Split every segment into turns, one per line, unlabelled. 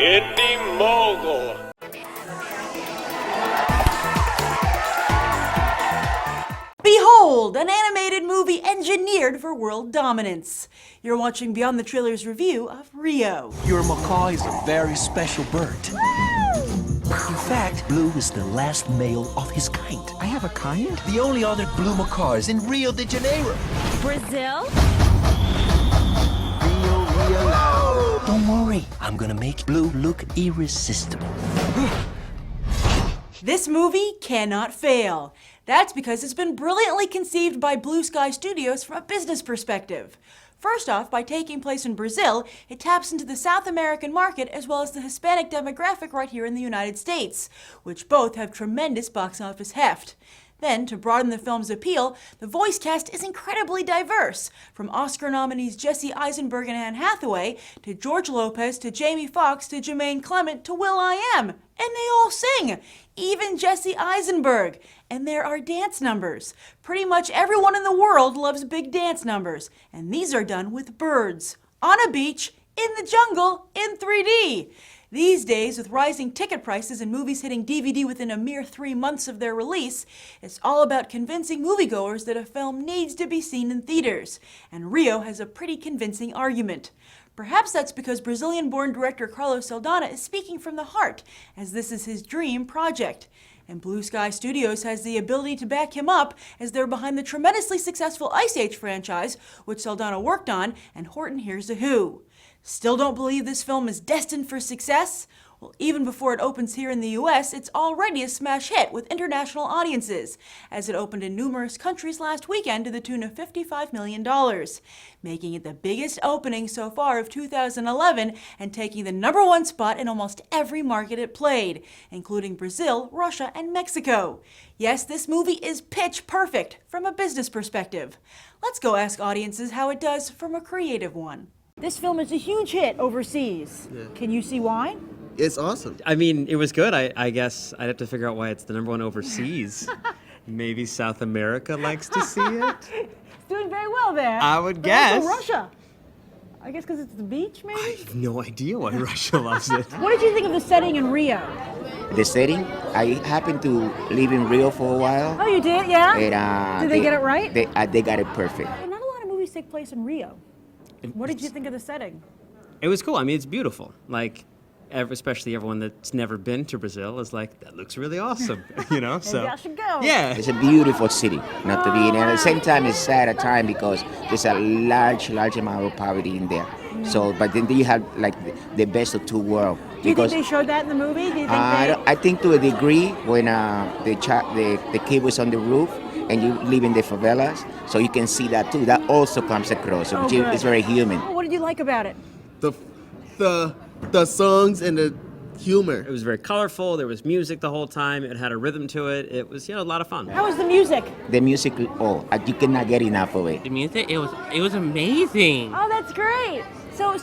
Indy Mogul.
Behold, an animated movie engineered for world dominance. You're watching Beyond the Trailer's review of Rio.
Your macaw is a very special bird. In fact, Blue is the last male of his kind.
I have a kind?
The only other blue macaw is in Rio de Janeiro.
Brazil?
Rio. Don't worry, I'm gonna make Blue look irresistible.
This movie cannot fail. That's because it's been brilliantly conceived by Blue Sky Studios from a business perspective. First off, by taking place in Brazil, it taps into the South American market as well as the Hispanic demographic right here in the United States, which both have tremendous box office heft. Then, to broaden the film's appeal, the voice cast is incredibly diverse, from Oscar nominees Jesse Eisenberg and Anne Hathaway, to George Lopez, to Jamie Foxx, to Jermaine Clement, to will.i.am. And they all sing, even Jesse Eisenberg. And there are dance numbers. Pretty much everyone in the world loves big dance numbers, and these are done with birds, on a beach, in the jungle, in 3D. These days, with rising ticket prices and movies hitting DVD within a mere 3 months of their release, it's all about convincing moviegoers that a film needs to be seen in theaters. And Rio has a pretty convincing argument. Perhaps that's because Brazilian-born director Carlos Saldanha is speaking from the heart, as this is his dream project. And Blue Sky Studios has the ability to back him up, as they're behind the tremendously successful Ice Age franchise, which Saldanha worked on, and Horton Hears a Who. Still don't believe this film is destined for success? Well, even before it opens here in the US, it's already a smash hit with international audiences, as it opened in numerous countries last weekend to the tune of $55 million, making it the biggest opening so far of 2011 and taking the #1 spot in almost every market it played, including Brazil, Russia, and Mexico. Yes, this movie is pitch perfect from a business perspective. Let's go ask audiences how it does from a creative one. This film is a huge hit overseas. Yeah. Can you see why?
It's awesome.
I mean, it was good. I guess I'd have to figure out why it's the #1 overseas. Maybe South America likes to see it?
It's doing very well there.
I would
But
guess.
also Russia. I guess because it's the beach, maybe?
I have no idea why Russia loves it.
What did you think of the setting in Rio?
The setting, I happened to live in Rio for a while.
Oh, you did? Yeah?
And,
Did they get it right?
They got it perfect.
Not a lot of movies take place in Rio. What did you think of the setting?
It was cool. I mean, it's beautiful. Like, especially everyone that's never been to Brazil is like, that looks really awesome, you know?
Maybe I should go.
Yeah.
It's a beautiful city, not to be in. And at the same time, it's sad at times because there's a large amount of poverty in there. So, but then you have like the best of two worlds.
Do you think they showed that in the movie? Do you think
I think to a degree when the kid was on the roof and you live in the favelas, so you can see that too. That also comes across.
Oh,
It's very human.
What did you like about it?
The songs and the humor.
It was very colorful. There was music the whole time. It had a rhythm to it. It was, a lot of fun.
How was the music?
The music, you cannot get enough of it.
The music, it was amazing.
Oh, that's great. So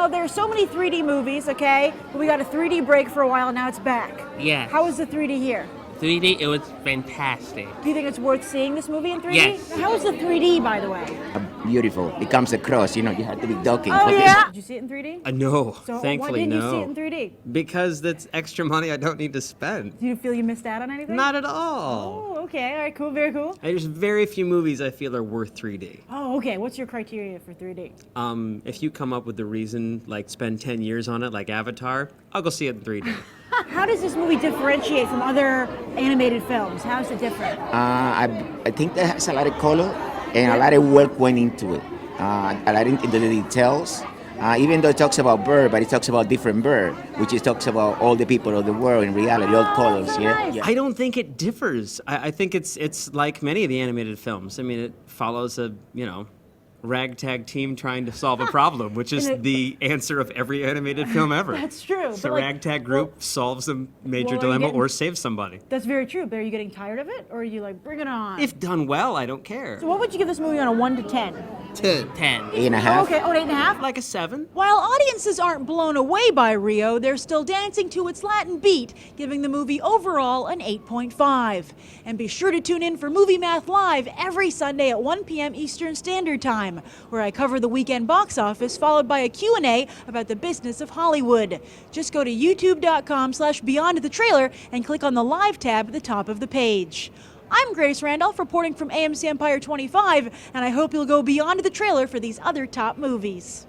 there are so many 3D movies, okay? But we got a 3D break for a while, and now it's back.
Yeah.
How was the 3D here?
3D, it was fantastic.
Do you think it's worth seeing this movie in 3D?
Yes.
How was the 3D, by the way?
Beautiful. It comes across, you have to be ducking.
Oh, yeah? Did you see it in 3D?
No,
So
thankfully,
why didn't
no.
you see it in 3D?
Because that's extra money I don't need to spend.
Do you feel you missed out on anything?
Not at all.
Oh, okay. All right, cool. Very cool.
There's very few movies I feel are worth 3D.
Oh, okay. What's your criteria for 3D?
If you come up with the reason, like spend 10 years on it, like Avatar, I'll go see it in 3D.
How does this movie differentiate from other animated films? How is it different?
I think that has a lot of color and a lot of work went into it. A lot into the details. Even though it talks about bird, but it talks about different bird, which it talks about all the people of the world in reality, all colors.
Nice.
Yeah.
I don't think it differs. I think it's like many of the animated films. I mean, it follows a, ragtag team trying to solve a problem, which is the answer of every animated film ever.
That's true.
The ragtag group solves a major dilemma or saves somebody.
That's very true. But are you getting tired of it? Or are you like, bring it on?
If done well, I don't care.
So what would you give this movie on a 1 to 10?
10.
10.
8.5.
Okay, 8.5.
Like a 7.
While audiences aren't blown away by Rio, they're still dancing to its Latin beat, giving the movie overall an 8.5. And be sure to tune in for Movie Math Live every Sunday at 1 p.m. Eastern Standard Time, where I cover the weekend box office, followed by a Q&A about the business of Hollywood. Just go to youtube.com/Beyond the Trailer and click on the Live tab at the top of the page. I'm Grace Randolph, reporting from AMC Empire 25, and I hope you'll go beyond the trailer for these other top movies.